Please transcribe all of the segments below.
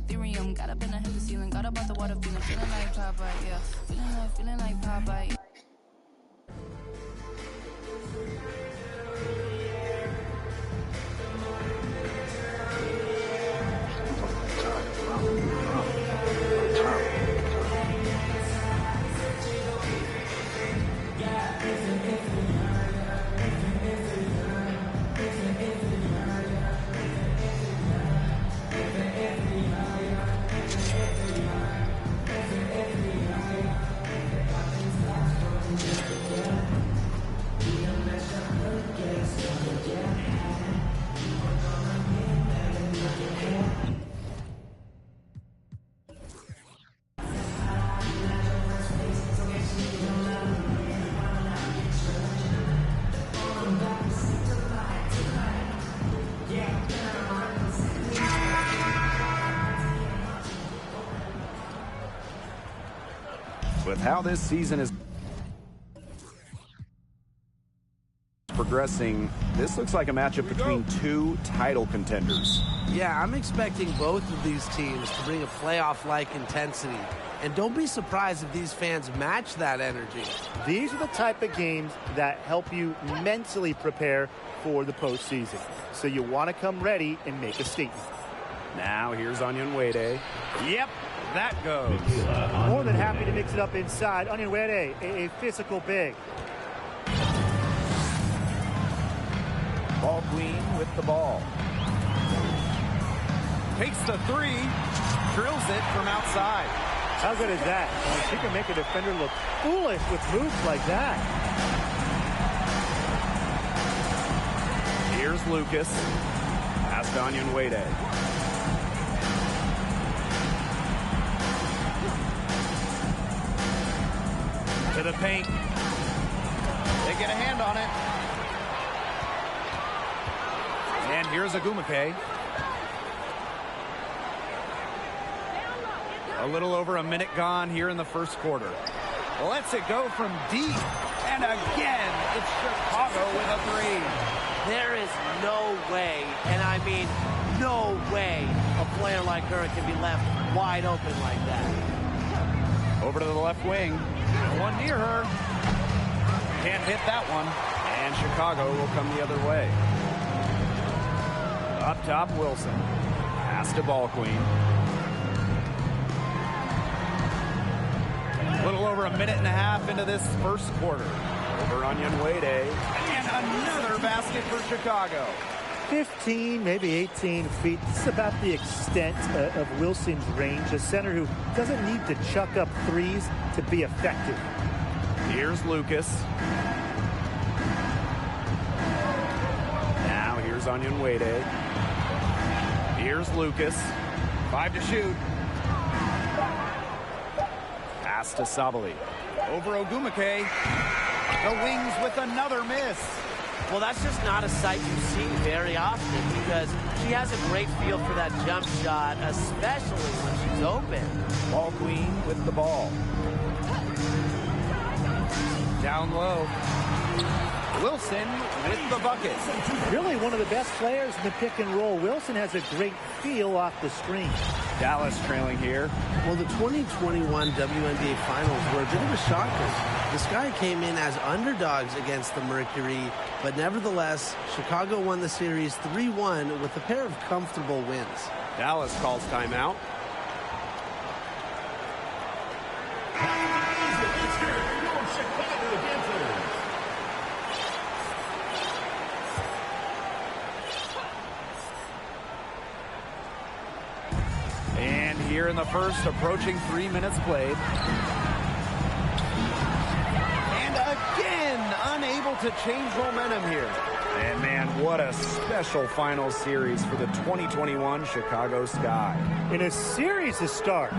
ethereum. Got up in the head the ceiling, got up out the water, feeling like Popeye, yeah. Feeling like Popeye. With how this season is progressing, this looks like a matchup between two title contenders. Yeah, I'm expecting both of these teams to bring a playoff-like intensity. And don't be surprised if these fans match that energy. These are the type of games that help you mentally prepare for the postseason. So you want to come ready and make a statement. Now here's Onyenwere. Yep, that goes. More than happy to mix it up inside. Onyenwere, a physical big. Ball queen with the ball. Takes the three, drills it from outside. How good is that? She can make a defender look foolish with moves like that. Here's Lucas. Pass to Onyenwere. To the paint. They get a hand on it. And here's Ogumake. A little over a minute gone here in the first quarter. Lets it go from deep. And again, it's Chicago with a three. There is no way, and I mean no way, a player like her can be left wide open like that. Over to the left wing. One near her. Can't hit that one. And Chicago will come the other way. Up top, Wilson. Pass to ball queen. A little over a minute and a half into this first quarter. Over Onyenwere. And another basket for Chicago. 15, maybe 18 feet. This is about the extent of Wilson's range. A center who doesn't need to chuck up threes to be effective. Here's Lucas. Now here's Onyenwere. Here's Lucas. 5 to shoot. Pass to Sabali. Over Ogumake. The wings with another miss. Well, that's just not a sight you see very often because she has a great feel for that jump shot, especially when she's open. Ball queen with the ball. Down low. Wilson with the bucket. Really one of the best players in the pick and roll. Wilson has a great feel off the screen. Dallas trailing here. Well, the 2021 WNBA Finals were a bit of a shocker. The Sky came in as underdogs against the Mercury, but nevertheless, Chicago won the series 3-1 with a pair of comfortable wins. Dallas calls timeout. And here in the first, approaching 3 minutes played. And again, unable to change momentum here. And man, what a special final series for the 2021 Chicago Sky. In a series of stars,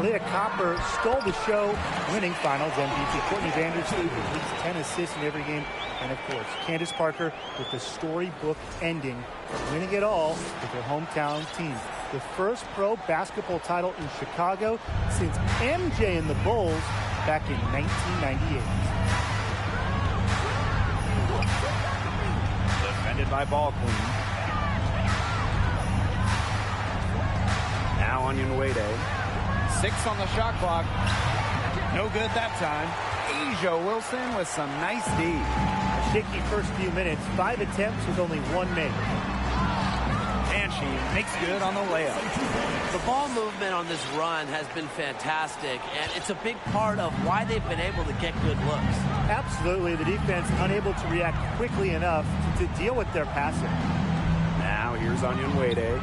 Leah Copper stole the show, winning Finals MVP. Courtney Vandersloot with least 10 assists in every game. And of course, Candace Parker with the storybook ending, winning it all with her hometown team. The first pro basketball title in Chicago since MJ and the Bulls back in 1998. Defended by ball queen. Now Now on Nwede. 6 on the shot clock. No good that time. Asia Wilson with some nice D. A shaky first few minutes. 5 attempts with only 1 make. And she makes good on the layup. The ball movement on this run has been fantastic, and it's a big part of why they've been able to get good looks. Absolutely. The defense unable to react quickly enough to deal with their passing. Now here's on Nwede.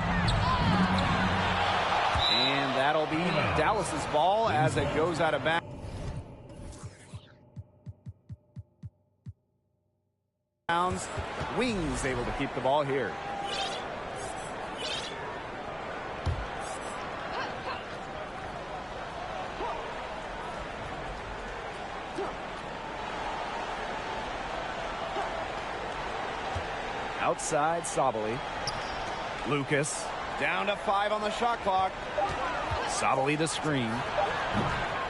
And that'll be Dallas's ball as it goes out of bounds. Wings able to keep the ball here. Outside, Sabally. Lucas down to 5 on the shot clock. Sabally the screen.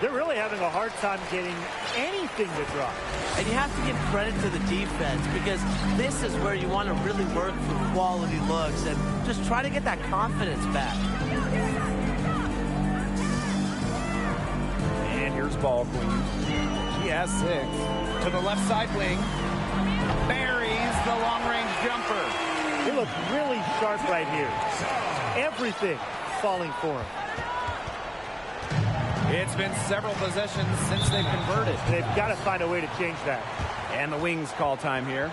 They're really having a hard time getting anything to drop. And you have to give credit to the defense, because this is where you want to really work for quality looks and just try to get that confidence back. And here's Ball Queen. She has 6. To the left side wing. Buries the long-range jumper. They look really sharp right here. Everything falling for them. It's been several possessions since they've converted. They've got to find a way to change that. And the Wings call time here.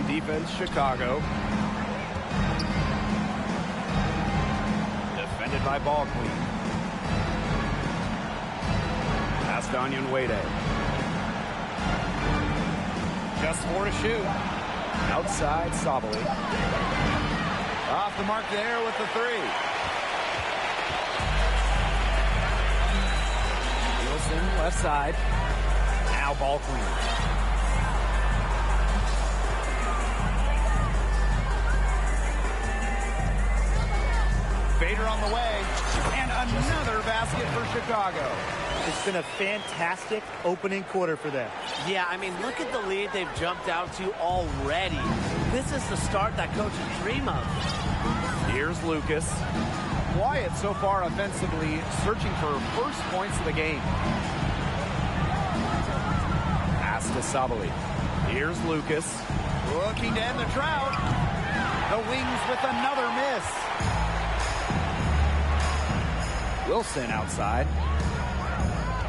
Defense, Chicago. Defended by Ball Queen. Passed on Nwede. Just 4 to shoot. Outside, Sabally. Off the mark there with the 3. Wilson, left side. Now Ball Queen. Bader on the way, and another basket for Chicago. It's been a fantastic opening quarter for them. Yeah, I mean, look at the lead they've jumped out to already. This is the start that coaches dream of. Here's Lucas. Quiet so far offensively, searching for first points of the game. Pass to Sabally. Here's Lucas. Looking to end the drought. The Wings with another miss. Wilson outside.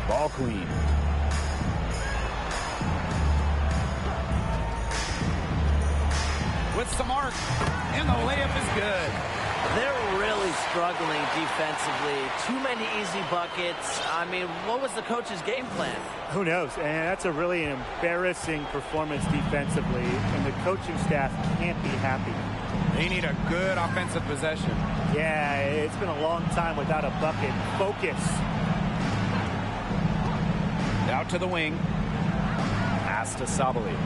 Ball Queen. With some arc, and the layup is good. They're really struggling defensively. Too many easy buckets. I mean, what was the coach's game plan? Who knows? And that's a really embarrassing performance defensively, and the coaching staff can't be happy. They need a good offensive possession. Yeah, it's been a long time without a bucket. Focus. Out to the wing. Pass to Sabally.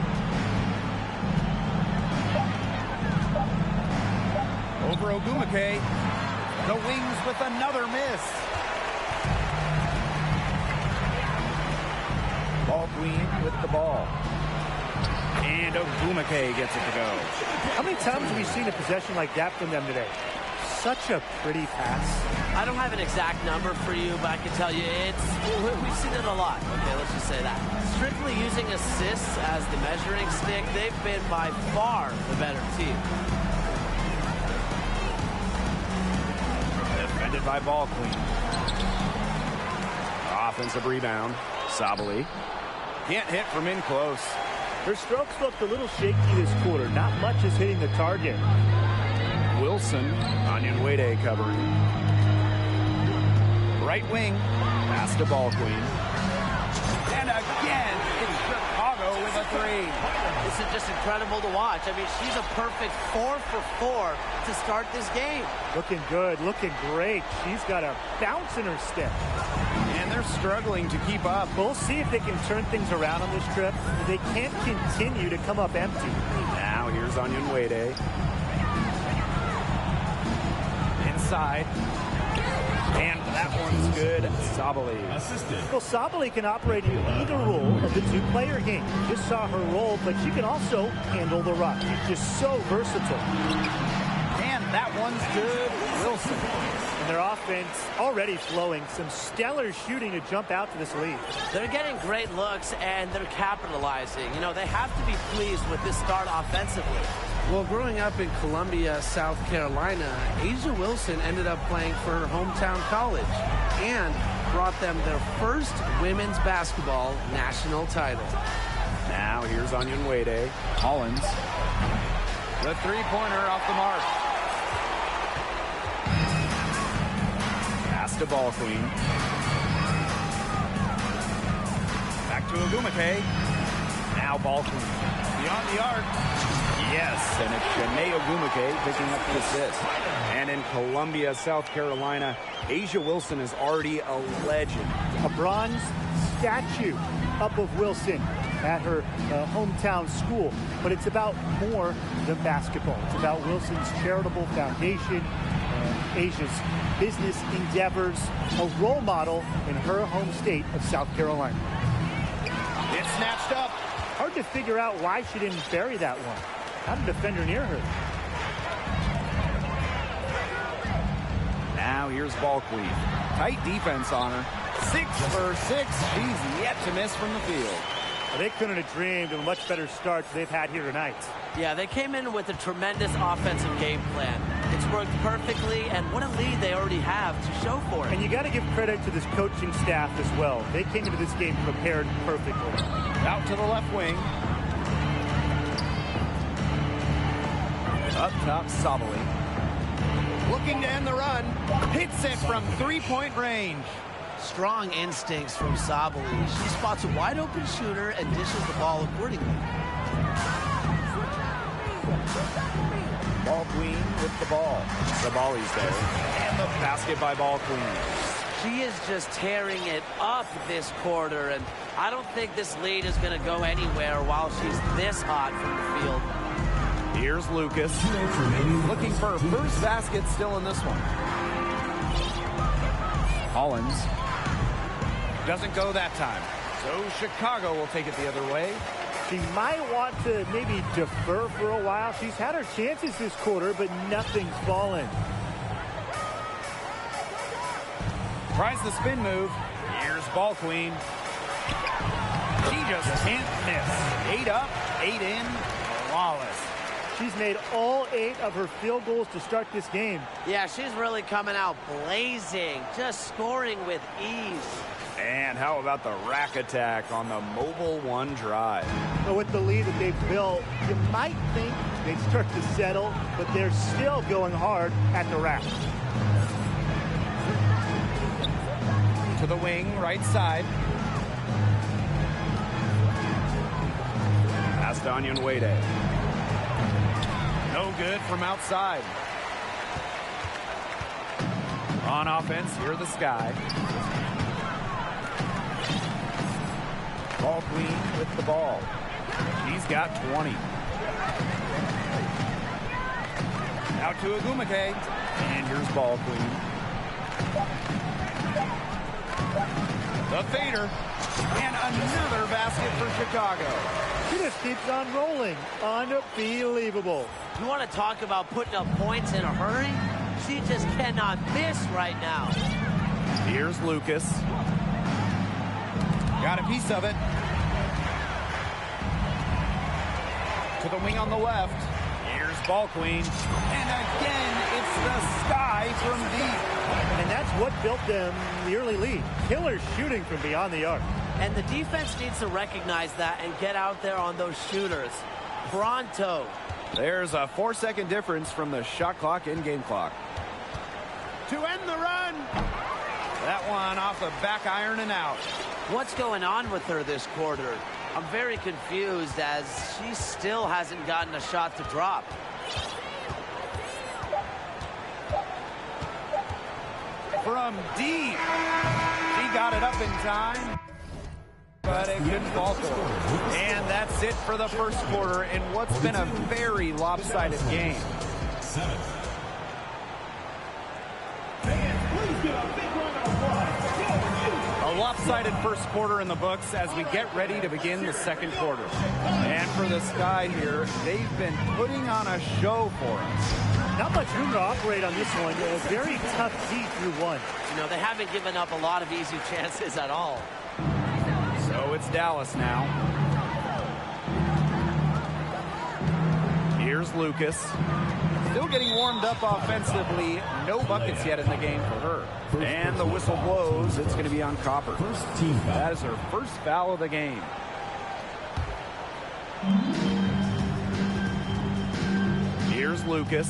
Over Ogumake. The Wings with another miss. Ball Queen with the ball. And Ogumake gets it to go. How many times have we seen a possession like that from them today? Such a pretty pass. I don't have an exact number for you, but I can tell you we've seen it a lot. Okay, let's just say that. Strictly using assists as the measuring stick, they've been by far the better team. Defended by Ball Queen. Offensive rebound. Sabally. Can't hit from in close. Their strokes looked a little shaky this quarter. Not much is hitting the target. Wilson on Nwede covering. Right wing. Pass to Ball Queen. And again, it's Chicago with a 3. This is just incredible to watch. I mean, she's a perfect 4 for 4 to start this game. Looking good, looking great. She's got a bounce in her step. And they're struggling to keep up. We'll see if they can turn things around on this trip. They can't continue to come up empty. Now here's Onion Wade. Inside. And that one's good. Sabali. Well, Sabali can operate in either role of the two-player game. You just saw her roll, but she can also handle the rock. She's just so versatile. And that one's good. Wilson. And their offense already flowing. Some stellar shooting to jump out to this lead. They're getting great looks, and they're capitalizing. You know, they have to be pleased with this start offensively. Well, growing up in Columbia, South Carolina, A'ja Wilson ended up playing for her hometown college and brought them their first women's basketball national title. Now here's Onion Wade. Collins. The three-pointer off the mark. Pass to Ball Queen. Back to Ogumake. Now Ball Queen. Beyond the arc. Yes, and it's Janae Ogumake picking up the assist. And in Columbia, South Carolina, A'ja Wilson is already a legend. A bronze statue up of Wilson at her hometown school. But it's about more than basketball. It's about Wilson's charitable foundation, A'ja's business endeavors, a role model in her home state of South Carolina. It's snatched up. Hard to figure out why she didn't bury that one. Not a defender near her. Now here's Ball Queen. Tight defense on her. 6 for 6. She's yet to miss from the field. Well, they couldn't have dreamed of a much better start they've had here tonight. Yeah, they came in with a tremendous offensive game plan. It's worked perfectly, and what a lead they already have to show for it. And you got to give credit to this coaching staff as well. They came into this game prepared perfectly. Out to the left wing. Up top, Sabali. Looking to end the run. Hits it from three-point range. Strong instincts from Sabali. She spots a wide-open shooter and dishes the ball accordingly. Ball Queen with the ball. Sabali's there. And the basket by Ball Queen. She is just tearing it up this quarter, and I don't think this lead is going to go anywhere while she's this hot from the field. Here's Lucas. Looking for her first basket still in this one. Collins. Doesn't go that time. So Chicago will take it the other way. She might want to maybe defer for a while. She's had her chances this quarter, but nothing's fallen. Tries the spin move. Here's Ball Queen. She just can't miss. 8 up, 8 in. Flawless. She's made all 8 of her field goals to start this game. Yeah, she's really coming out blazing, just scoring with ease. And how about the rack attack on the mobile one drive? But with the lead that they've built, you might think they'd start to settle, but they're still going hard at the rack. To the wing, right side. Pass to Onion Wade. No good from outside. On offense, here are the Sky. Ball Queen with the ball. She's got 20. Out to Ogumake. And here's Ball Queen. The fader. And another basket for Chicago. She just keeps on rolling. Unbelievable. You want to talk about putting up points in a hurry? She just cannot miss right now. Here's Lucas. Got a piece of it. To the wing on the left. Here's Ball Queen. And again, it's the Sky from deep. And that's what built them the early lead. Killer shooting from beyond the arc. And the defense needs to recognize that and get out there on those shooters. Pronto. There's a 4-second difference from the shot clock and game clock. To end the run. That one off the back iron and out. What's going on with her this quarter? I'm very confused as she still hasn't gotten a shot to drop. From deep. She got it up in time, but it couldn't fall for him. And that's it for the first quarter in what's been a very lopsided game. A lopsided first quarter in the books as we get ready to begin the second quarter. And for the Sky here, they've been putting on a show for us. Not much room to operate on this one. A very tough D through one. You know, they haven't given up a lot of easy chances at all. So it's Dallas now. Here's Lucas. Still getting warmed up offensively. No buckets yet in the game for her. And the whistle blows. It's going to be on Copper. That is her first foul of the game. Here's Lucas.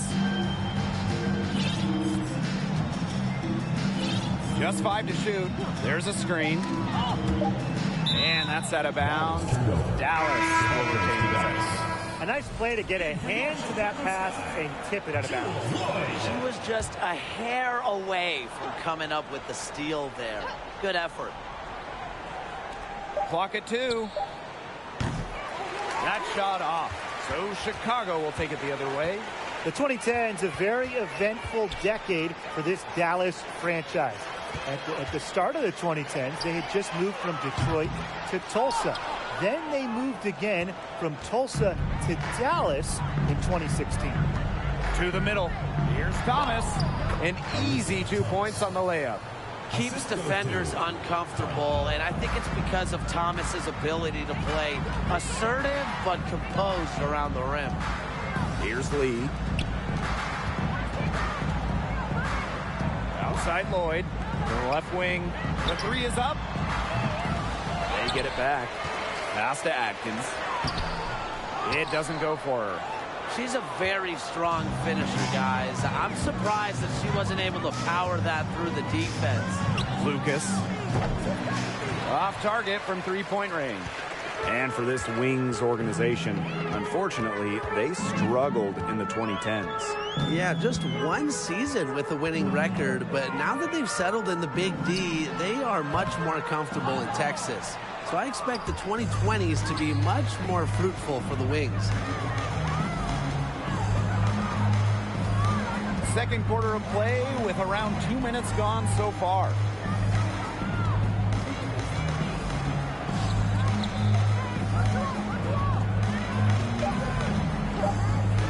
Just 5 to shoot. There's a screen. And that's out of bounds. Dallas will retain possession. A nice play to get a hand to that pass and tip it out of bounds. She was just a hair away from coming up with the steal there. Good effort. Clock at 2. That shot off. So Chicago will take it the other way. The 2010s, a very eventful decade for this Dallas franchise. At the start of the 2010s, they had just moved from Detroit to Tulsa. Then they moved again from Tulsa to Dallas in 2016. To the middle. Here's Thomas. An easy 2 points on the layup. Keeps defenders uncomfortable, and I think it's because of Thomas's ability to play assertive but composed around the rim. Here's Lee. Outside Lloyd. To the left wing. The 3 is up. They get it back. Pass to Atkins. It doesn't go for her. She's a very strong finisher, guys. I'm surprised that she wasn't able to power that through the defense. Lucas. Off target from three-point range. And for this Wings organization, unfortunately, they struggled in the 2010s. Yeah, just one season with a winning record, but now that they've settled in the Big D, they are much more comfortable in Texas. So I expect the 2020s to be much more fruitful for the Wings. Second quarter of play with around 2 minutes gone so far.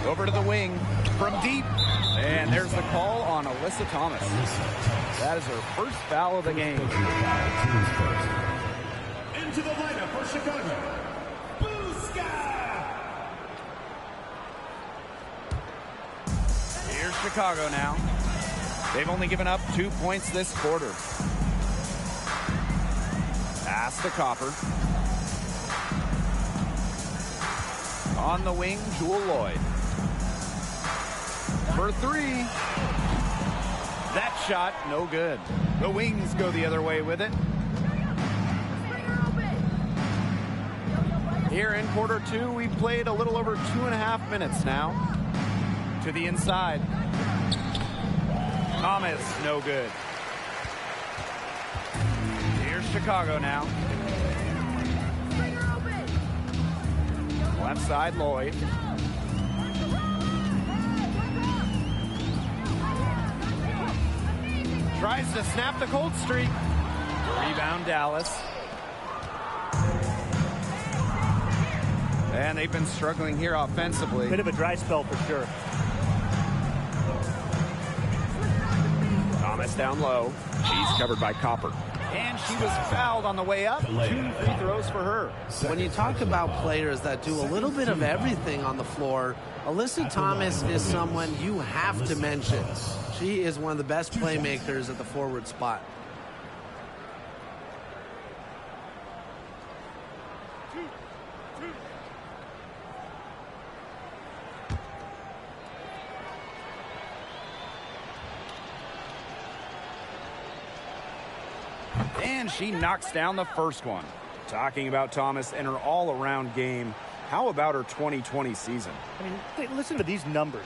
Over to the wing from deep. And there's the call on Alyssa Thomas. That is her first foul of the game. Into the lineup for Chicago, Booska! Here's Chicago now. They've only given up 2 points this quarter. Pass to Copper. On the wing, Jewel Lloyd. For 3. That shot, no good. The Wings go the other way with it. Here in quarter 2, we've played a little over 2.5 minutes now. To the inside. Thomas, no good. Here's Chicago now. Left side, Lloyd. Tries to snap the cold streak. Rebound, Dallas. And they've been struggling here offensively. Bit of a dry spell for sure. Thomas down low. She's covered by Copper. And she was fouled on the way up. 2 free throws for her. When you talk about players that do a little bit of everything on the floor, Alyssa Thomas is someone you have to mention. She is one of the best playmakers at the forward spot. And she knocks down the first one. Talking about Thomas and her all-around game, how about her 2020 season? I mean, listen to these numbers.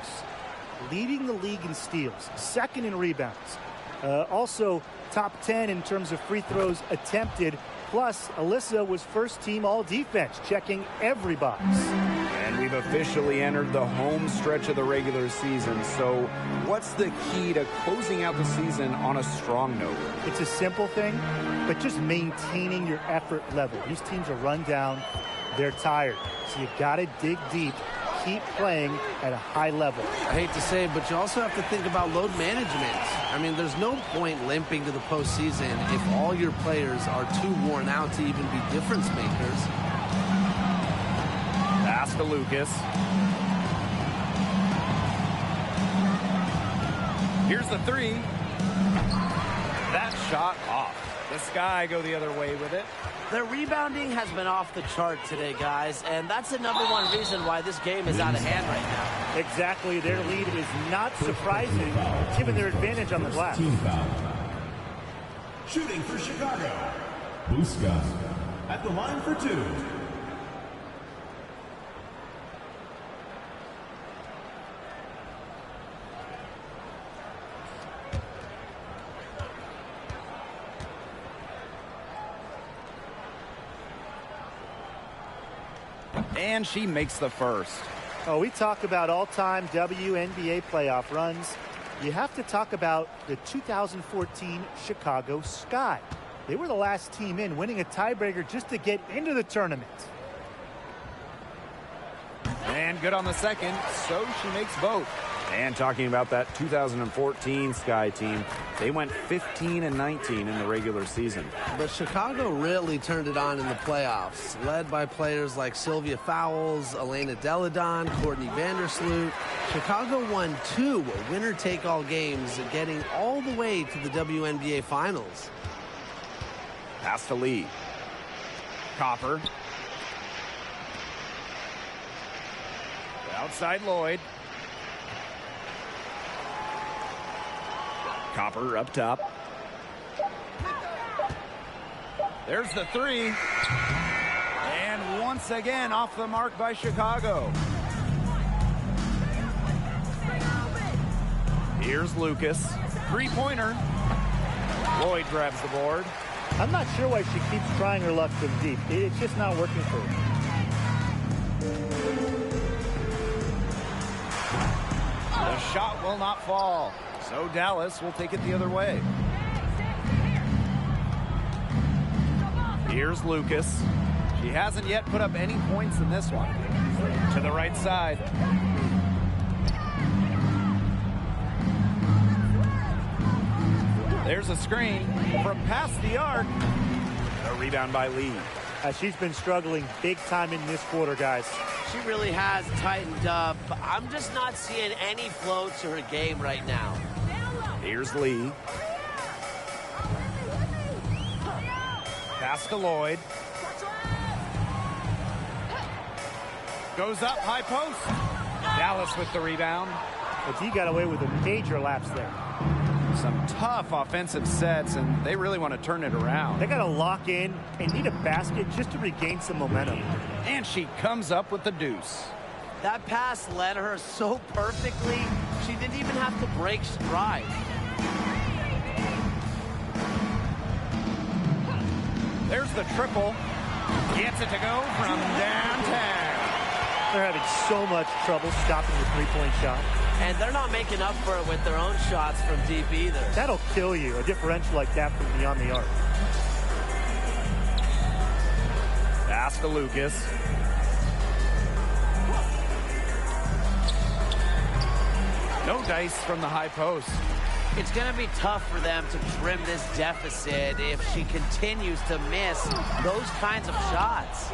Leading the league in steals, second in rebounds, Also, top 10 in terms of free throws attempted. Plus, Alyssa was first team all defense, checking every box. And we've officially entered the home stretch of the regular season. So what's the key to closing out the season on a strong note? It's a simple thing, but just maintaining your effort level. These teams are run down. They're tired. So you got to dig deep. Keep playing at a high level. I hate to say it, but you also have to think about load management. I mean, there's no point limping to the postseason if all your players are too worn out to even be difference makers. Pass to Lucas. Here's the three. That shot off. The Sky go the other way with it. Their rebounding has been off the chart today, guys, and that's the #1 reason why this game is out of hand right now. Exactly. Their lead is not surprising, given their advantage on the glass. Team foul. Shooting for Chicago. Buska at the line for 2. And she makes the first. Oh, we talk about all-time WNBA playoff runs. You have to talk about the 2014 Chicago Sky. They were the last team in, winning a tiebreaker just to get into the tournament. And good on the second, so she makes both. And talking about that 2014 Sky team, they went 15-19 in the regular season. But Chicago really turned it on in the playoffs, led by players like Sylvia Fowles, Elena Deladon, Courtney Vandersloot. Chicago won 2 winner-take-all games, getting all the way to the WNBA Finals. Pass to Lee. Copper. Outside Lloyd. Copper up top. There's the three. And once again off the mark by Chicago. Here's Lucas. Three-pointer. Lloyd grabs the board. I'm not sure why she keeps trying her luck from deep. It's just not working for her. The shot will not fall. So Dallas will take it the other way. Here's Lucas. She hasn't yet put up any points in this one. To the right side. There's a screen from past the arc. A rebound by Lee. She's been struggling big time in this quarter, guys. She really has tightened up. I'm just not seeing any flow to her game right now. Here's Lee. Pass to Lloyd. Goes up, high post. Dallas with the rebound. But he got away with a major lapse there. Some tough offensive sets, and they really want to turn it around. They got to lock in and need a basket just to regain some momentum. And she comes up with the deuce. That pass led her so perfectly, she didn't even have to break stride. There's the triple. Gets it to go from downtown. They're having so much trouble stopping the three-point shot. And they're not making up for it with their own shots from deep either. That'll kill you, a differential like that from beyond the arc. Pass to Lucas. No dice from the high post. It's going to be tough for them to trim this deficit if she continues to miss those kinds of shots.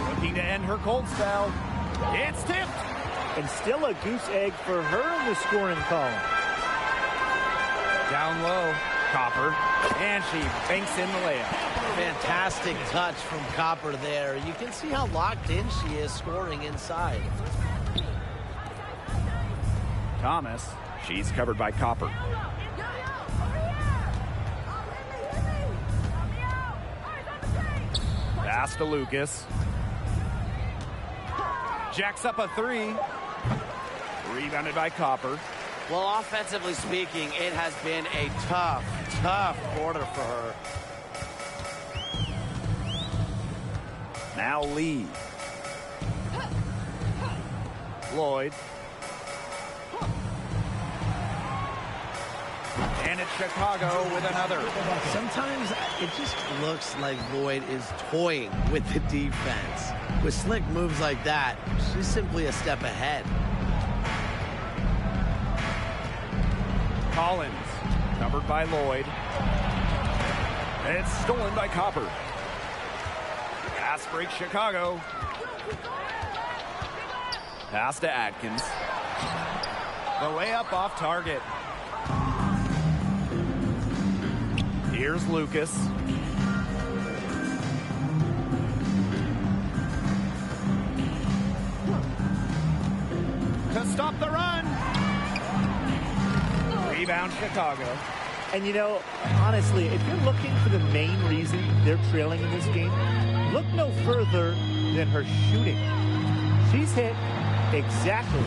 Looking to end her cold spell. It's tipped. And still a goose egg for her in the scoring column. Down low. Copper. And she banks in the layup. Fantastic touch from Copper there. You can see how locked in she is scoring inside. Thomas. She's covered by Copper. Pass to Lucas. Jacks up a three. Rebounded by Copper. Well, offensively speaking, it has been a tough quarter for her. Now Lee. Lloyd. And it's Chicago with another. Sometimes it just looks like Lloyd is toying with the defense. With slick moves like that, she's simply a step ahead. Collins, covered by Lloyd. It's stolen by Copper. Pass break Chicago. Pass to Atkins. The layup off target. Here's Lucas. To stop the run. Rebound Chicago. And, you know, honestly, if you're looking for the main reason they're trailing in this game, look no further than her shooting. She's hit exactly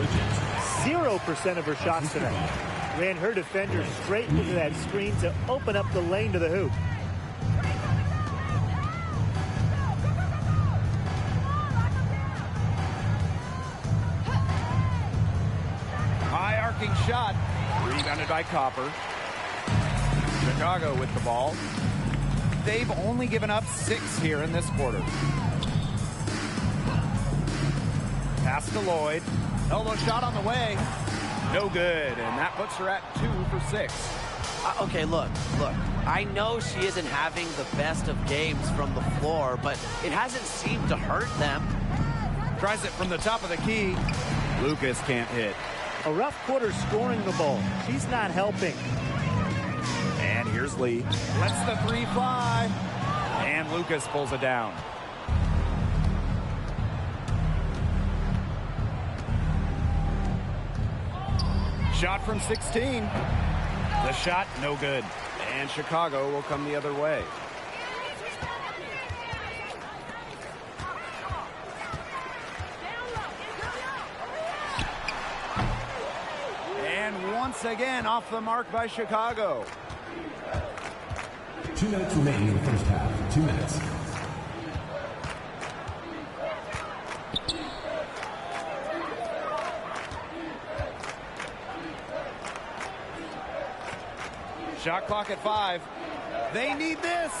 0% of her shots tonight. Ran her defender straight into that screen to open up the lane to the hoop. High arcing shot. Rebounded by Copper. Chicago with the ball. They've only given up 6 here in this quarter. Pass to Lloyd. Elbow shot on the way. No good, and that puts her at 2 for 6. Okay, look. I know she isn't having the best of games from the floor, but it hasn't seemed to hurt them. Tries it from the top of the key. Lucas can't hit. A rough quarter scoring the ball. She's not helping. And here's Lee. Lets the 3 fly. And Lucas pulls it down. Shot from 16. The shot, no good. And Chicago will come the other way. And once again, off the mark by Chicago. 2 minutes remaining in the first half. 2 minutes. Shot clock at 5. They need this.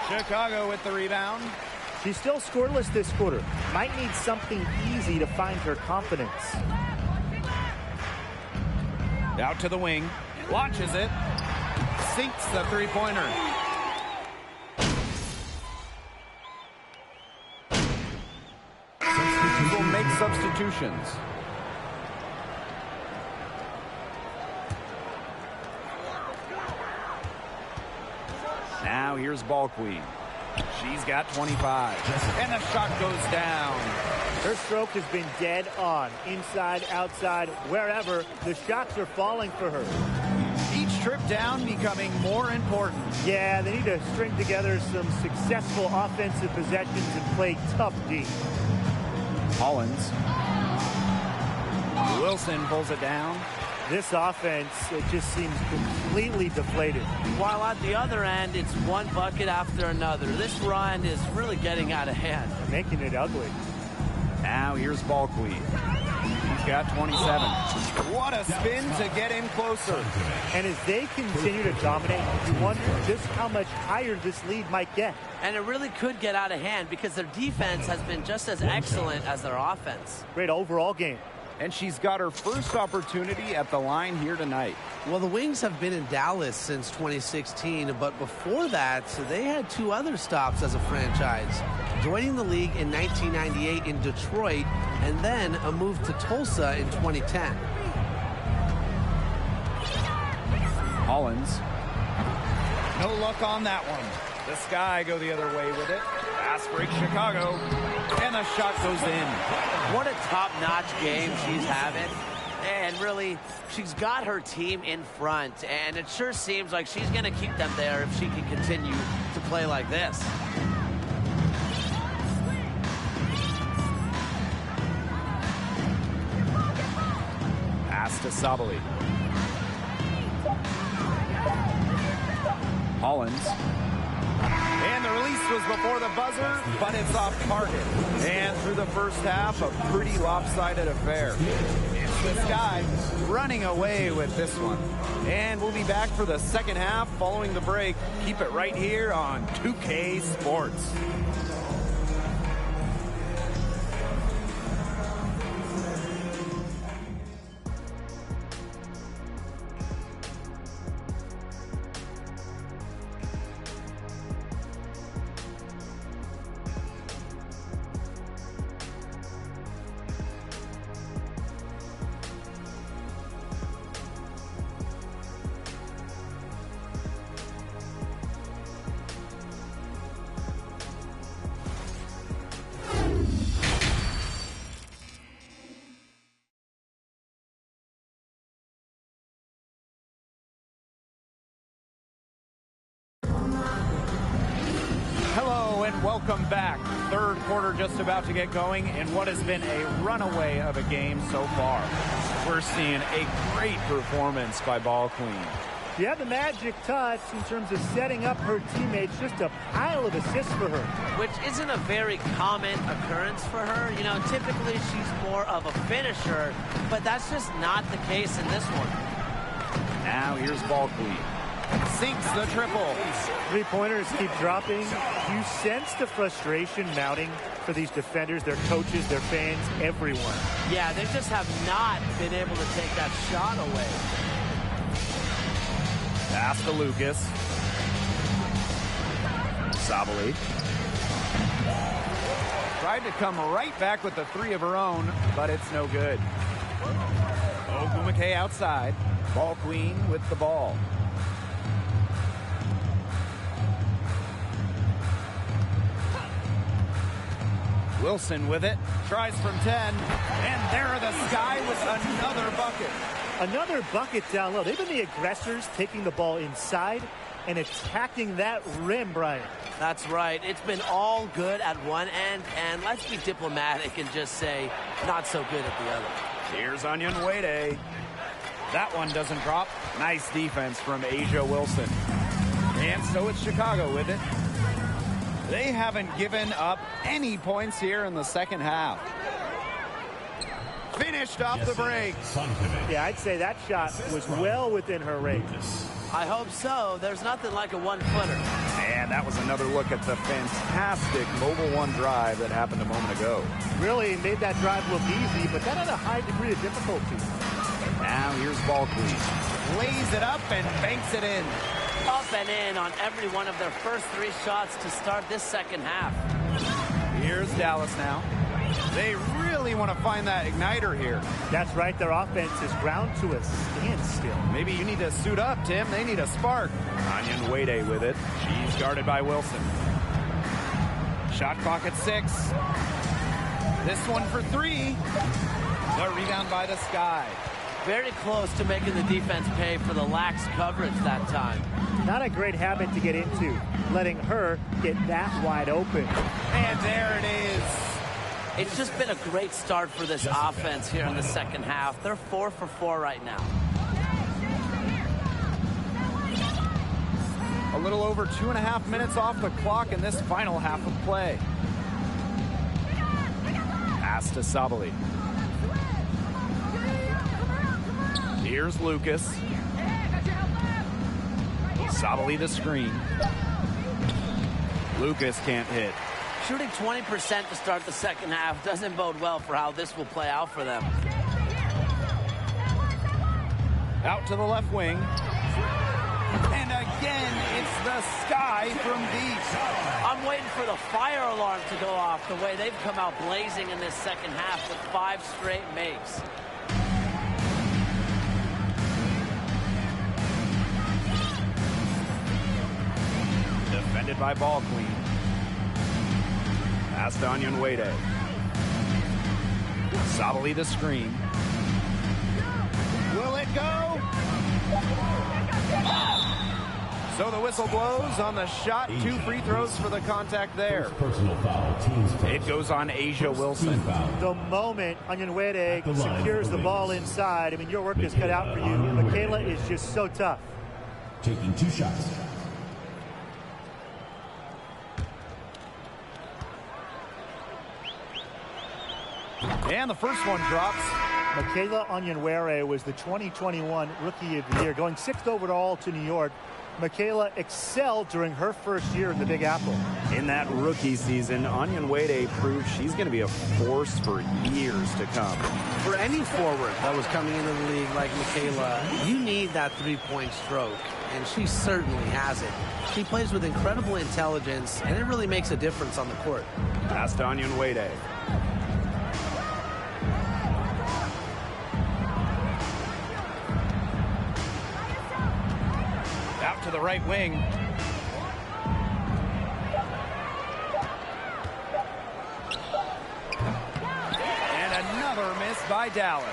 Chicago with the rebound. She's still scoreless this quarter. Might need something easy to find her confidence. Out to the wing. Launches it. Sinks the three-pointer. Will make substitutions. Now here's Ball Queen. She's got 25. And the shot goes down. Her stroke has been dead on. Inside, outside, wherever. The shots are falling for her. Each trip down becoming more important. Yeah, they need to string together some successful offensive possessions and play tough D. Hollins. Wilson pulls it down. This offense, it just seems completely deflated. While at the other end, it's one bucket after another. This run is really getting out of hand. Making it ugly. Now here's Ball Queen. He's got 27. What a spin to get in closer. And as they continue to dominate, you wonder just how much higher this lead might get. And it really could get out of hand because their defense has been just as excellent as their offense. Great overall game. And she's got her first opportunity at the line here tonight. Well, the Wings have been in Dallas since 2016, but before that, they had 2 other stops as a franchise. Joining the league in 1998 in Detroit, and then a move to Tulsa in 2010. Hollins. No luck on that one. The Sky go the other way with it. Pass break Chicago. And the shot goes in. What a top-notch game she's having. And really, she's got her team in front. And it sure seems like she's going to keep them there if she can continue to play like this. Pass to Sabali. Hollins. And the release was before the buzzer, but it's off target. And through the first half, a pretty lopsided affair. It's this guy running away with this one. And we'll be back for the second half following the break. Keep it right here on 2K Sports. Welcome back. Third quarter just about to get going in what has been a runaway of a game so far. We're seeing a great performance by Ball Queen. Yeah, the magic touch in terms of setting up her teammates, just a pile of assists for her. Which isn't a very common occurrence for her. You know, typically she's more of a finisher, but that's just not the case in this one. Now here's Ball Queen. Sinks the triple. Three-pointers keep dropping. You sense the frustration mounting for these defenders, their coaches, their fans, everyone. Yeah, they just have not been able to take that shot away. Pass to Lucas. Sabali. Tried to come right back with the three of her own, but it's no good. Ogumake outside. Ball Queen with the ball. Wilson with it, tries from 10, and there are the Sky with another bucket. Another bucket down low. They've been the aggressors taking the ball inside and attacking that rim, Brian. That's right. It's been all good at one end, and let's be diplomatic and just say not so good at the other. Here's Onion Wade. That one doesn't drop. Nice defense from Asia Wilson. And so it's Chicago with it. They haven't given up any points here in the second half. Finished off the break. Yeah, I'd say that shot was well within her range. I hope so. There's nothing like a one-footer. And that was another look at the fantastic Mobile One drive that happened a moment ago. Really made that drive look easy, but that had a high degree of difficulty. Now here's Ball Queen. Lays it up and banks it in. Up and in on every one of their first three shots to start this second half. Here's Dallas now. They really want to find that igniter here. That's right. Their offense is ground to a standstill. Maybe you need to suit up, Tim. They need a spark. Onion Wade with it. She's guarded by Wilson. Shot clock at 6. This one for 3. The rebound by the Sky. Very close to making the defense pay for the lax coverage that time. Not a great habit to get into, letting her get that wide open. And there it is. It's just been a great start for this offense here in the second half. They're 4 for 4 right now. A little over 2.5 minutes off the clock in this final half of play. Pass to Sabali. Here's Lucas. Sabali the screen. Lucas can't hit. Shooting 20% to start the second half doesn't bode well for how this will play out for them. Out to the left wing. And again, it's the Sky from deep. I'm waiting for the fire alarm to go off the way they've come out blazing in this second half with 5 straight makes. Defended by Ball Queen. Pass to Onion Wade. Sabali the screen. Will it go? So the whistle blows on the shot. 2 free throws for the contact there. Personal foul, teams first. It goes on Asia Wilson. The moment Onyenwere secures the ball inside, I mean, your work is cut out for you. Michaela is just so tough. Taking 2 shots. And the first one drops. Michaela Onyenwere was the 2021 Rookie of the Year, going 6th overall to New York. Michaela excelled during her first year in the Big Apple. In that rookie season, Onyenwere proved she's going to be a force for years to come. For any forward that was coming into the league like Michaela, you need that three-point stroke, and she certainly has it. She plays with incredible intelligence, and it really makes a difference on the court. Pass to Onyenwere. Out to the right wing. And another miss by Dallas.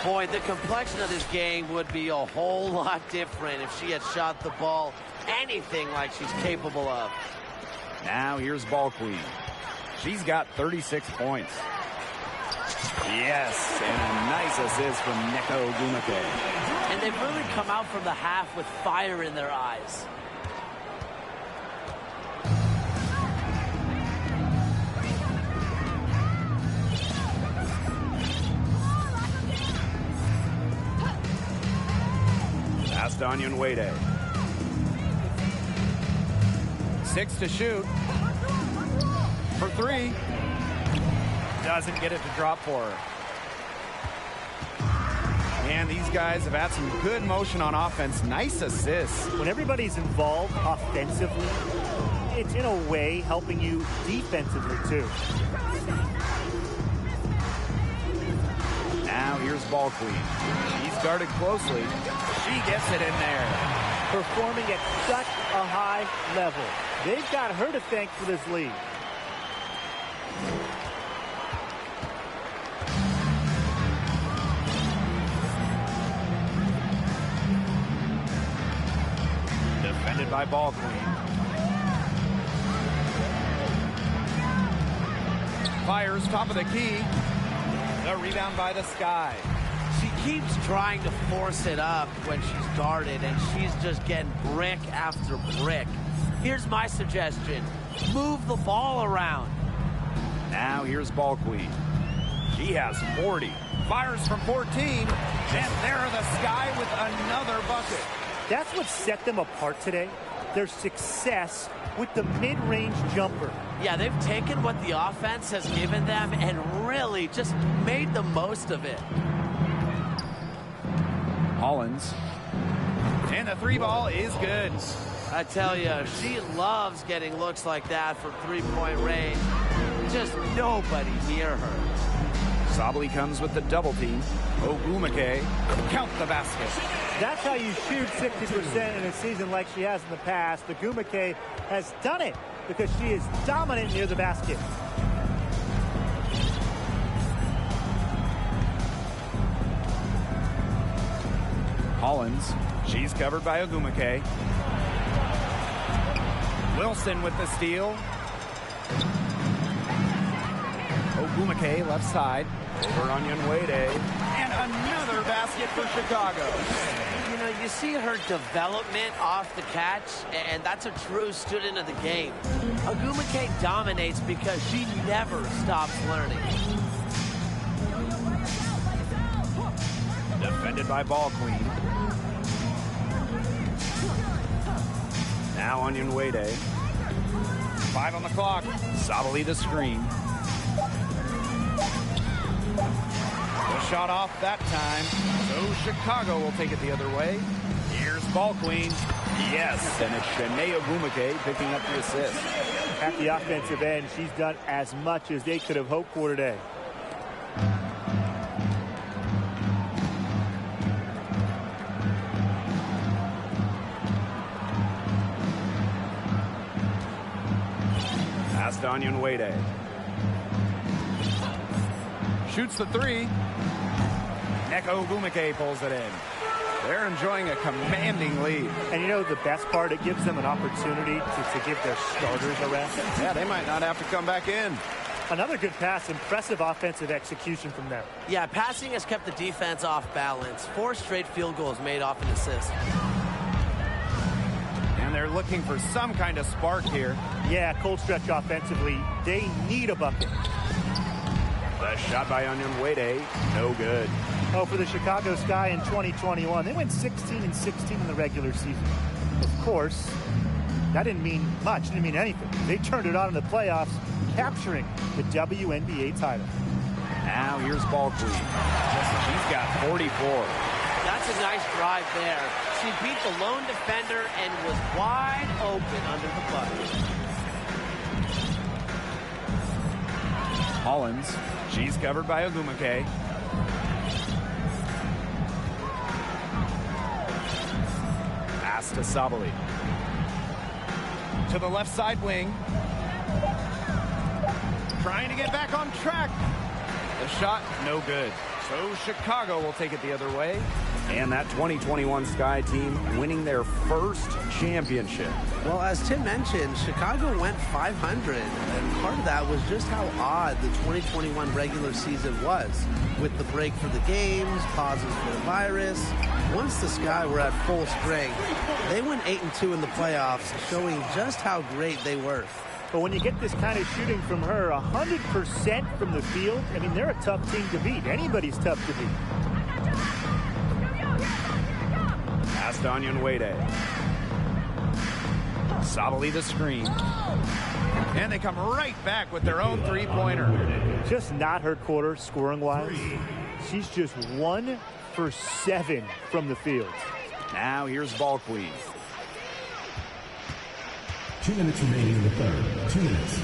Boy, the complexion of this game would be a whole lot different if she had shot the ball anything like she's capable of. Now here's Ball Queen. She's got 36 points. Yes, and a nice assist from Neko Ogumake. And they've really come out from the half with fire in their eyes. Pass to Onyenwere. 6 to shoot. For 3. Doesn't get it to drop for her. And these guys have had some good motion on offense. Nice assists. When everybody's involved offensively, it's in a way helping you defensively too. Now here's Ball Queen. She's guarded closely. She gets it in there. Performing at such a high level. They've got her to thank for this lead. Defended by Ball Queen. Fires top of the key. The rebound by the Sky. She keeps trying to force it up when she's guarded, and she's just getting brick after brick. Here's my suggestion. Move the ball around. Now here's Ball Queen. She has 40. Fires from 14. And there the Sky with another bucket. That's what set them apart today. Their success with the mid-range jumper. Yeah, they've taken what the offense has given them and really just made the most of it. Hollins. And the 3-ball is good. I tell you, she loves getting looks like that from three-point range. Just nobody near her. Sabally comes with the double team. Ogumake, count the basket. That's how you shoot 60% in a season like she has in the past. Ogumake has done it because she is dominant near the basket. Hollins, she's covered by Ogumake. Wilson with the steal. Ogumake left side. Over Onyenwere. And another basket for Chicago. You know, you see her development off the catch, and that's a true student of the game. Ogumake dominates because she never stops learning. Defended by Ball Queen. Now Onyenwere. 5 on the clock. Sabally the screen. The shot off that time. So Chicago will take it the other way. Here's Ball Queen. Yes, and it's Shanae Ogumake picking up the assist. At the offensive end, she's done as much as they could have hoped for today. Pass to Onyenwere. Shoots the 3. Neko Ogumake pulls it in. They're enjoying a commanding lead. And you know the best part, it gives them an opportunity to give their starters a rest. Yeah, they might not have to come back in. Another good pass, impressive offensive execution from them. Yeah, passing has kept the defense off balance. 4 straight field goals made off an assist. And they're looking for some kind of spark here. Yeah, cold stretch offensively. They need a bucket. The shot by WNBA, no good. Oh, for the Chicago Sky in 2021, they went 16-16 in the regular season. Of course, that didn't mean much, didn't mean anything. They turned it on in the playoffs, capturing the WNBA title. Now here's ball queen. She's got 44. That's a nice drive there. She beat the lone defender and was wide open under the bucket. Hollins, she's covered by Ogumake. Pass to Sabali. To the left side wing. Trying to get back on track. The shot, no good. So Chicago will take it the other way. And that 2021 Sky team winning their first championship. Well, as Tim mentioned, Chicago went 500, and part of that was just how odd the 2021 regular season was. With the break for the games, pauses for the virus. Once the Sky were at full strength, they went 8-2 in the playoffs, showing just how great they were. But when you get this kind of shooting from her, 100% from the field, I mean, they're a tough team to beat. Anybody's tough to beat. Pass to WNBA. Sabali the screen. And they come right back with their own three-pointer. Just not her quarter scoring-wise. She's just 1 for 7 from the field. Now here's ball queen. 2 minutes remaining in the third. 2 minutes.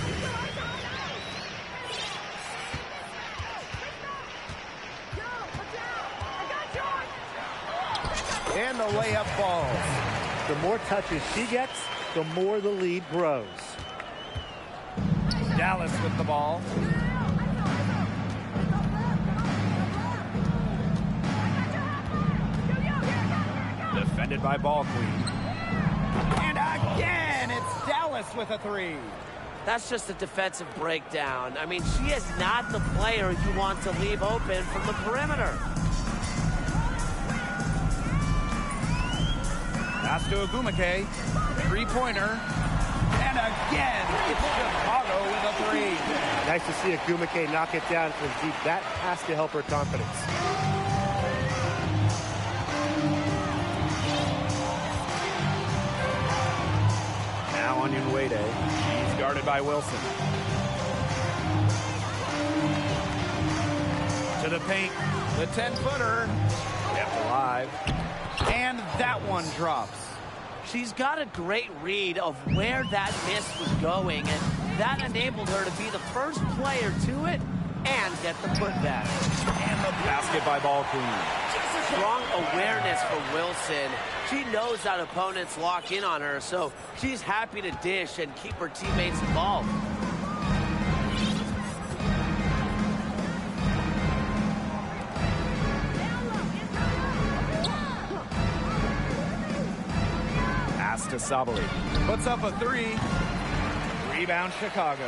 And the layup falls. The more touches she gets, the more the lead grows. Dallas with the ball. Defended by ball queen. And again, it's Dallas with a 3. That's just a defensive breakdown. I mean, she is not the player you want to leave open from the perimeter. Pass to Ogumake. Three-pointer. And again, it's Chicago with a 3. Nice to see Ogumake knock it down from deep. That has to help her confidence. Now WNBA. She's guarded by Wilson. To the paint. The 10-footer. Kept alive. And that one drops. She's got a great read of where that miss was going, and that enabled her to be the first player to it and get the putback. And the basket by ball queen. Strong awareness from Wilson. She knows that opponents lock in on her, so she's happy to dish and keep her teammates involved. To Sabali. Puts up a 3. Rebound Chicago.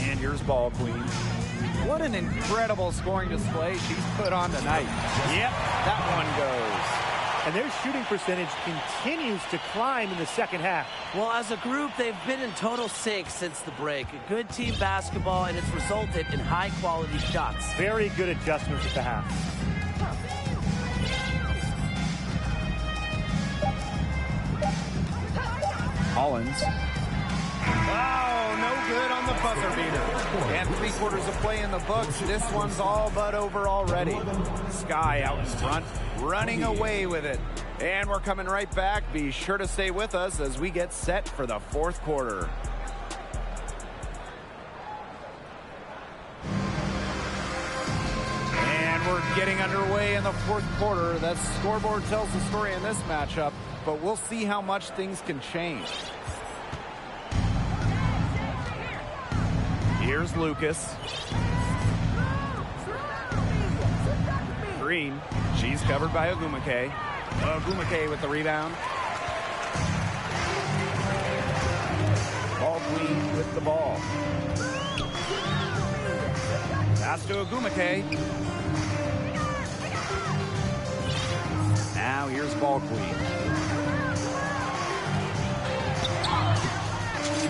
And here's ball queen. What an incredible scoring display she's put on tonight. Yep, that one goes. And their shooting percentage continues to climb in the second half. Well, as a group, they've been in total sync since the break. A good team basketball, and it's resulted in high-quality shots. Very good adjustments at the half. Hollins. Oh, no good on the buzzer beater. And 3/4 of play in the books. This one's all but over already. Sky out in front, running away with it. And we're coming right back. Be sure to stay with us as we get set for the 4th quarter. And we're getting underway in the 4th quarter. That scoreboard tells the story in this matchup, but we'll see how much things can change. Here's Lucas. Green. She's covered by Ogumake. Ogumake with the rebound. Ball Queen with the ball. Pass to Ogumake. Now here's Ball Queen.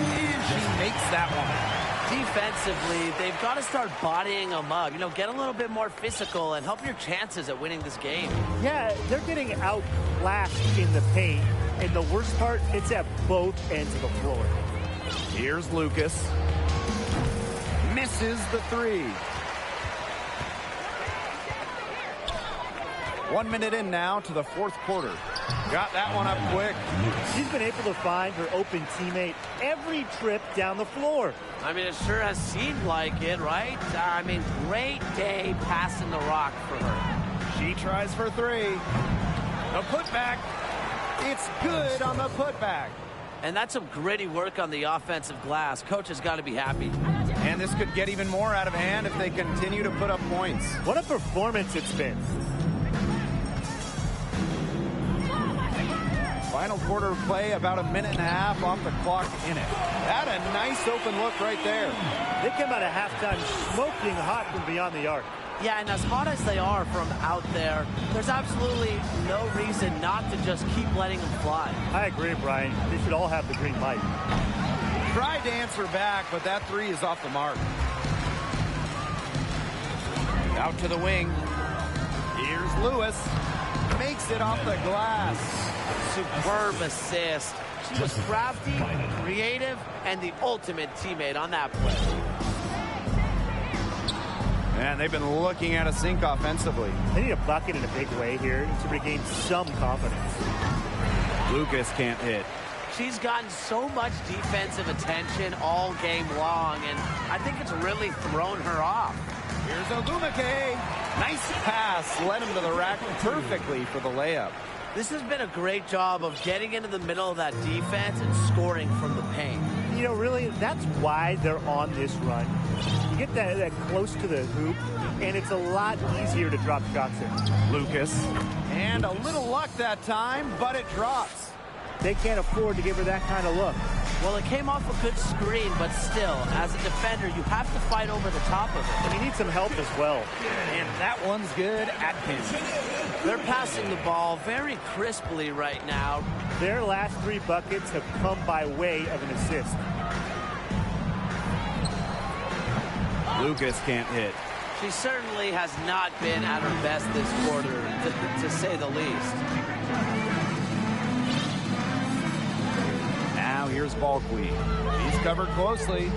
And she makes that one. Defensively, they've got to start bodying them up. You know, get a little bit more physical and help your chances at winning this game. Yeah, they're getting outclassed in the paint. And the worst part, it's at both ends of the floor. Here's Lucas. Misses the three. 1 minute in now to the fourth quarter. Got that one up quick. She's been able to find her open teammate every trip down the floor. I mean, it sure has seemed like it, right? I mean, great day passing the rock for her. She tries for three. The putback. It's good on the putback. And that's some gritty work on the offensive glass. Coach has got to be happy. And this could get even more out of hand if they continue to put up points. What a performance it's been. Final quarter of play, about a minute and a half off the clock in it. That a nice open look right there. They came out of halftime smoking hot from beyond the arc. Yeah, and as hot as they are from out there, there's absolutely no reason not to just keep letting them fly. I agree, Brian. They should all have the green light. Tried to answer back, but that three is off the mark. Out to the wing. Here's Lewis. Makes it off the glass. Superb assist. She was crafty, creative, and the ultimate teammate on that play. And they've been looking at a sink offensively. They need a bucket in a big way here to regain some confidence. Lucas can't hit. She's gotten so much defensive attention all game long, and I think it's really thrown her off. Here's Ogumake. Nice pass. Led him to the rack perfectly for the layup. This has been a great job of getting into the middle of that defense and scoring from the paint. You know, really, that's why they're on this run. You get that close to the hoop, and it's a lot easier to drop shots in. Lucas. And a little luck that time, but it drops. They can't afford to give her that kind of look. Well, it came off a good screen, but still, as a defender, you have to fight over the top of it. And you need some help as well. And that one's good. Atkins. They're passing the ball very crisply right now. Their last three buckets have come by way of an assist. Lucas can't hit. She certainly has not been at her best this quarter, to say the least. Now here's Ball Queen. She's covered closely.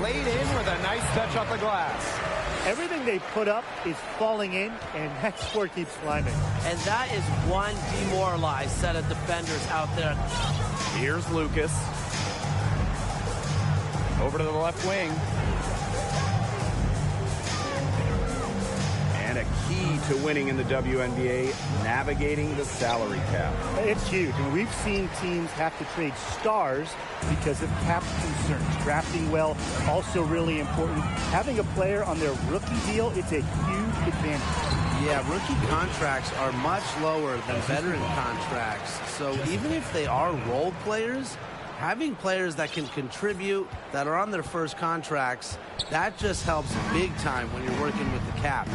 Laid in with a nice touch off the glass. Everything they put up is falling in, and that score keeps climbing. And that is one demoralized set of defenders out there. Here's Lucas. Over to the left wing. And a key to winning in the WNBA, navigating the salary cap. It's huge. I mean, we've seen teams have to trade stars because of cap concerns. Drafting well, also really important. Having a player on their rookie deal, it's a huge advantage. Yeah, rookie contracts are much lower than veteran contracts. So even if they are role players, having players that can contribute, that are on their first contracts, that just helps big time when you're working with the cap.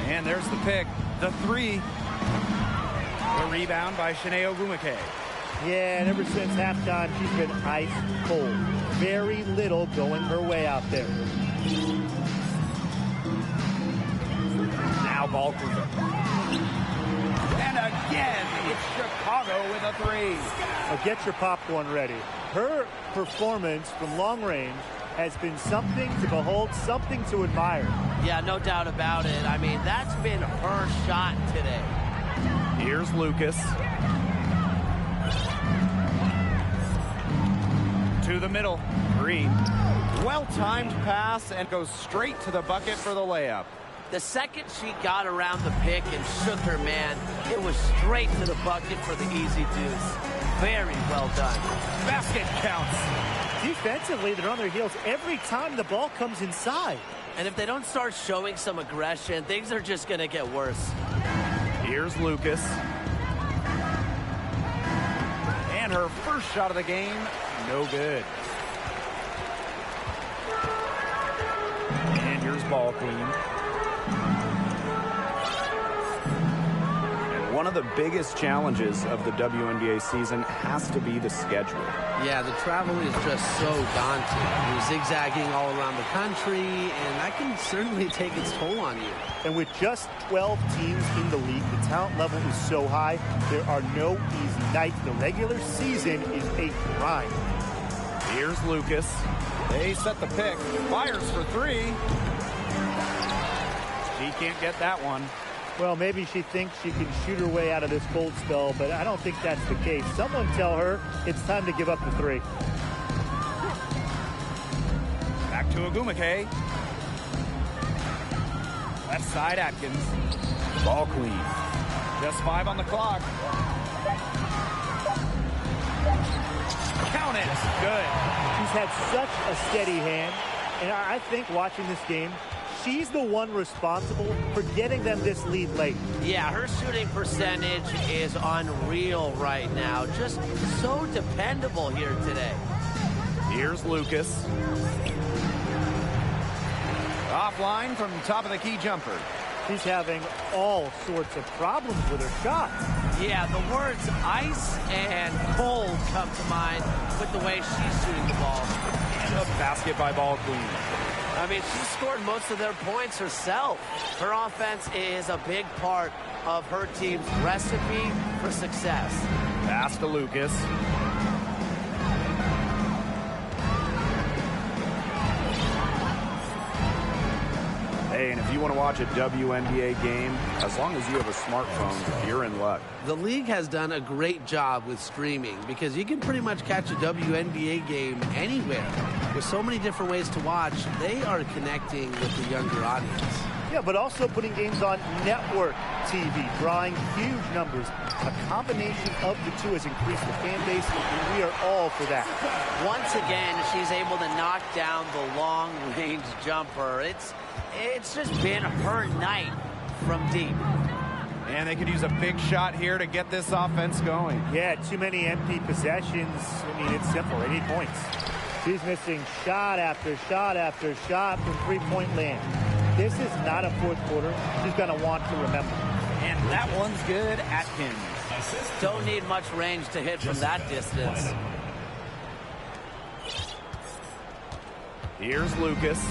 And there's the pick. The three. The rebound by Shanae Ogumake. Yeah, and ever since halftime, she's been ice cold. Very little going her way out there. Now Ball Queen. And again, it's Chicago with a three. Now get your popcorn ready. Her performance from long range has been something to behold, something to admire. Yeah, no doubt about it. I mean, that's been her shot today. Here's Lucas. To the middle. Green. Well-timed pass and goes straight to the bucket for the layup. The second she got around the pick and shook her man, it was straight to the bucket for the easy deuce. Very well done. Basket counts. defensively, they're on their heels every time the ball comes inside. And if they don't start showing some aggression, things are just going to get worse. Here's Lucas. And her first shot of the game, no good. And here's ball queen. One of the biggest challenges of the WNBA season has to be the schedule. Yeah, the travel is just so daunting. You're zigzagging all around the country, and that can certainly take its toll on you. And with just 12 teams in the league, the talent level is so high, there are no easy nights. The regular season is a grind. Here's Lucas. They set the pick. Fires for three. She can't get that one. Well, maybe she thinks she can shoot her way out of this cold spell, but I don't think that's the case. Someone tell her it's time to give up the three. Back to Agumake. Left side Atkins. Ball queen. Just 5 on the clock. Count it. Good. She's had such a steady hand, and I think watching this game, she's the one responsible for getting them this lead late. Yeah, her shooting percentage is unreal right now. Just so dependable here today. Here's Lucas. Offline from top of the key jumper. She's having all sorts of problems with her shot. Yeah, the words ice and cold come to mind with the way she's shooting the ball. And a basket by ball queen. I mean, she scored most of their points herself. Her offense is a big part of her team's recipe for success. Pass to Lucas. Hey, and if you want to watch a WNBA game, as long as you have a smartphone, you're in luck. The league has done a great job with streaming because you can pretty much catch a WNBA game anywhere. With so many different ways to watch, they are connecting with the younger audience. Yeah, but also putting games on network TV, drawing huge numbers. A combination of the two has increased the fan base, and we are all for that. Once again, she's able to knock down the long-range jumper. It's just been her night from deep. And they could use a big shot here to get this offense going. Yeah, too many empty possessions. I mean, it's simple. They need points. She's missing shot after shot after shot from three-point land. This is not a fourth quarter she's going to want to remember. And that one's good. Atkins. Don't need much range to hit from that distance. Here's Lucas.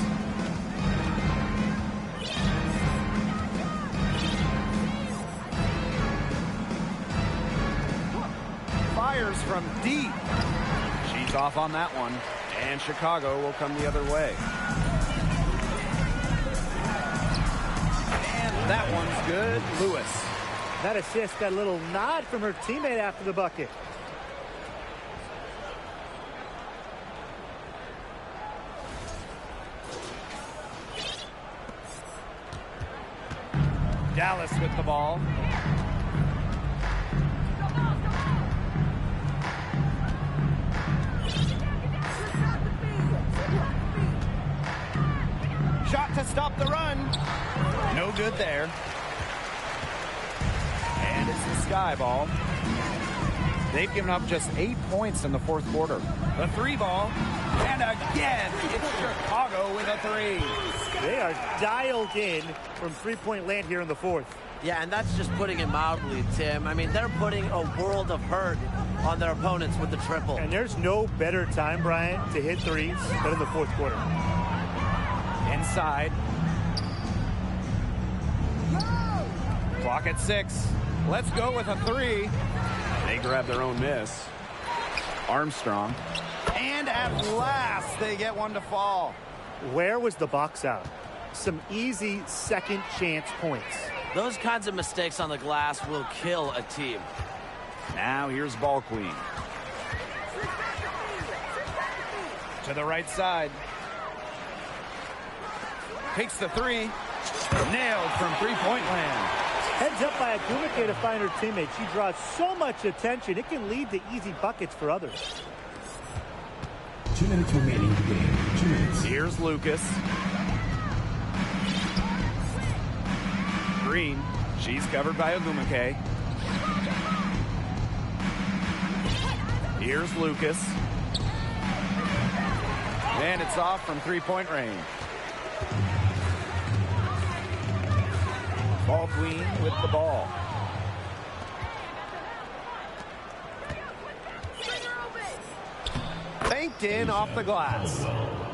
Fires from deep. She's off on that one. And Chicago will come the other way. And that one's good. Lewis. That assist got a little nod from her teammate after the bucket. Dallas with the ball. Shot to stop the run. No good there. And it's the Sky ball. They've given up just 8 points in the fourth quarter. The three ball. And again, it's Chicago with a three. They are dialed in from three-point land here in the fourth. Yeah, and that's just putting it mildly, Tim. I mean, they're putting a world of hurt on their opponents with the triple. And there's no better time, Brian, to hit threes than in the fourth quarter. Inside. Clock at 6. Let's go with a three. They grab their own miss. Armstrong. And at last, they get one to fall. Where was the box out? Some easy second chance points. Those kinds of mistakes on the glass will kill a team. Now here's ball queen. To the right side. Takes the three. Nailed from three-point land. Heads up by Agumake to find her teammate. She draws so much attention, it can lead to easy buckets for others. 2 minutes remaining in the game. 2 minutes. Here's Lucas. Green. She's covered by Ogumake. Here's Lucas. And it's off from three-point range. Ball Queen with the ball. Banked in off the glass.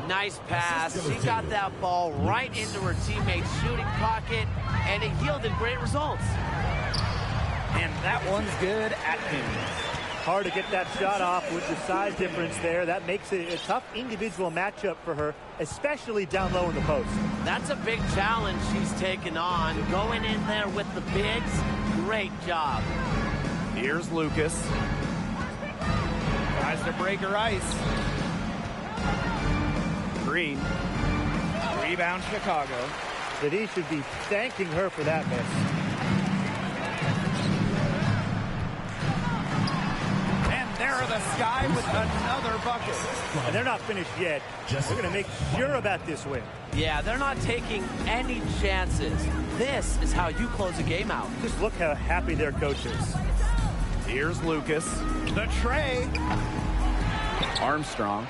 Nice pass. She got that ball right into her teammate's shooting pocket, and it yielded great results. And that one's good. Atkins. Hard to get that shot off with the size difference there. That makes it a tough individual matchup for her, especially down low in the post. That's a big challenge she's taken on. Going in there with the bigs, great job. Here's Lucas. Tries to break her ice. Green. Rebound Chicago. But he should be thanking her for that miss. There the Sky with another bucket. And they're not finished yet. They're going to make sure about this win. Yeah, they're not taking any chances. This is how you close a game out. Just look how happy their coach is. Here's Lucas. The tray. Armstrong.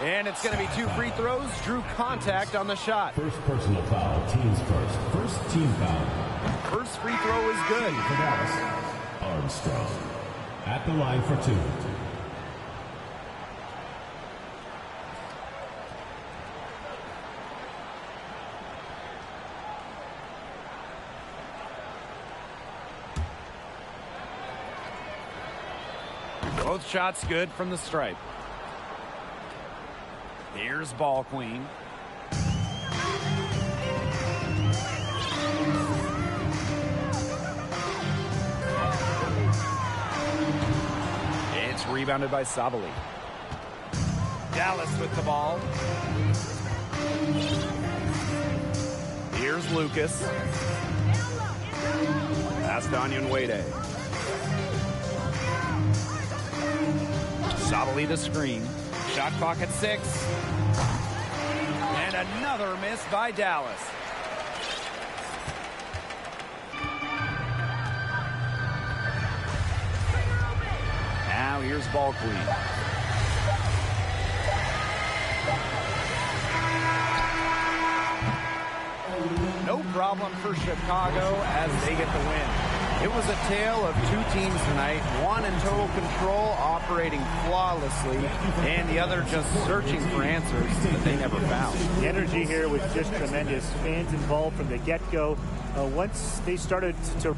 And it's going to be 2 free throws. Drew contact on the shot. First personal foul. Teams first. First team foul. First free throw is good. For Dallas, Armstrong. At the line for 2. Both shots good from the stripe. Here's Ball Queen. It's rebounded by Sabali. Dallas with the ball. Here's Lucas. Pass to Onyenwere. Sabali the screen. Shot clock at 6. And another miss by Dallas. Now here's Ball Queen. No problem for Chicago as they get the win. It was a tale of 2 teams tonight, one in total control, operating flawlessly, and the other just searching for answers that they never found. The energy here was just tremendous. Fans involved from the get-go. Once they started to